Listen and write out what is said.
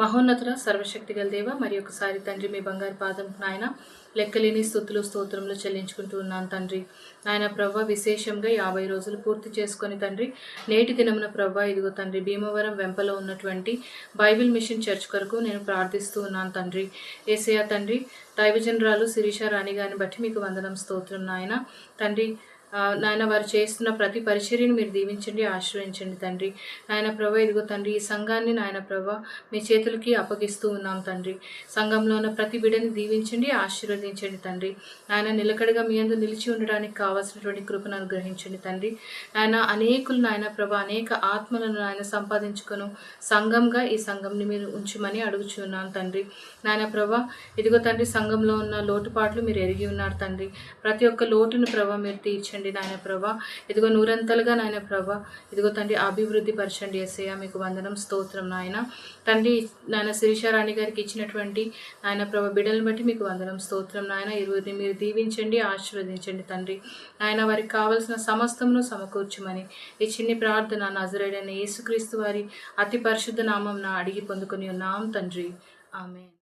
మహోన్నతుల సర్వశక్తి గల దేవ, మరి ఒకసారి తండ్రి మీ బంగారు పాదం నాయన లెక్కలేని స్తుతులు స్తోత్రములు చెల్లించుకుంటూ ఉన్నాను తండ్రి. నాయన ప్రభ విశేషంగా 50 రోజులు పూర్తి చేసుకొని తండ్రి నేటి దినమున ప్రభ ఇదిగో తండ్రి భీమవరం వెంపలో ఉన్నటువంటి బైబిల్ మిషన్ చర్చ్ కొరకు నేను ప్రార్థిస్తూ ఉన్నాను తండ్రి. యేసయ్య తండ్రి దైవజనరాలు శిరీష రాణి గారిని బట్టి మీకు వందనం స్తోత్రం నాయన తండ్రి. నాయన వారు చేస్తున్న ప్రతి పరిచర్యను మీరు దీవించండి, ఆశ్రయించండి తండ్రి. నాయన ప్రభ ఇదిగో తండ్రి ఈ సంఘాన్ని నాయన ప్రభ మీ చేతులకి అప్పగిస్తూ ఉన్నాం తండ్రి. సంఘంలో ఉన్న ప్రతి బిడ్డని దీవించండి, ఆశీర్వదించండి తండ్రి. నాయన నిలకడగా మీ యందు నిలిచి ఉండడానికి కావాల్సినటువంటి కృపను అనుగ్రహించండి తండ్రి. నాయన అనేకులు నాయన ప్రభ అనేక ఆత్మలను నాయన సంపాదించుకొను సంఘంగా ఈ సంఘంని మీరు ఉంచమని అడుగుచున్నాను తండ్రి. నాయన ప్రభ ఇదిగో తండ్రి సంఘంలో ఉన్న లోటుపాట్లు మీరు ఎరిగి ఉన్నారు తండ్రి. ప్రతి ఒక్క లోటును ప్రభ మీరు తీర్చండి నాయన ప్రభా. ఇదిగో నూరంతలుగా నాయన ప్రభా ఇదిగో తండ్రి అభివృద్ధి పరచండి యేసయ్య. మీకు వందనం స్తోత్రం నాయన తండ్రి. నాయన శిరీష రాణి గారికి ఇచ్చినటువంటి నాయన ప్రభా బిడ్డలను బట్టి మీకు వందనం స్తోత్రం నాయన. ఇరువురిని మీరు దీవించండి, ఆశీర్వదించండి తండ్రి. నాయన వారికి కావలసిన సమస్తమును సమకూర్చమని ఈ చిన్ని ప్రార్థన నజరేయుడైన యేసుక్రీస్తు వారి అతి పరిశుద్ధ నామం అడిగి పొందుకొని ఉన్నాం తండ్రి. ఆమేన్.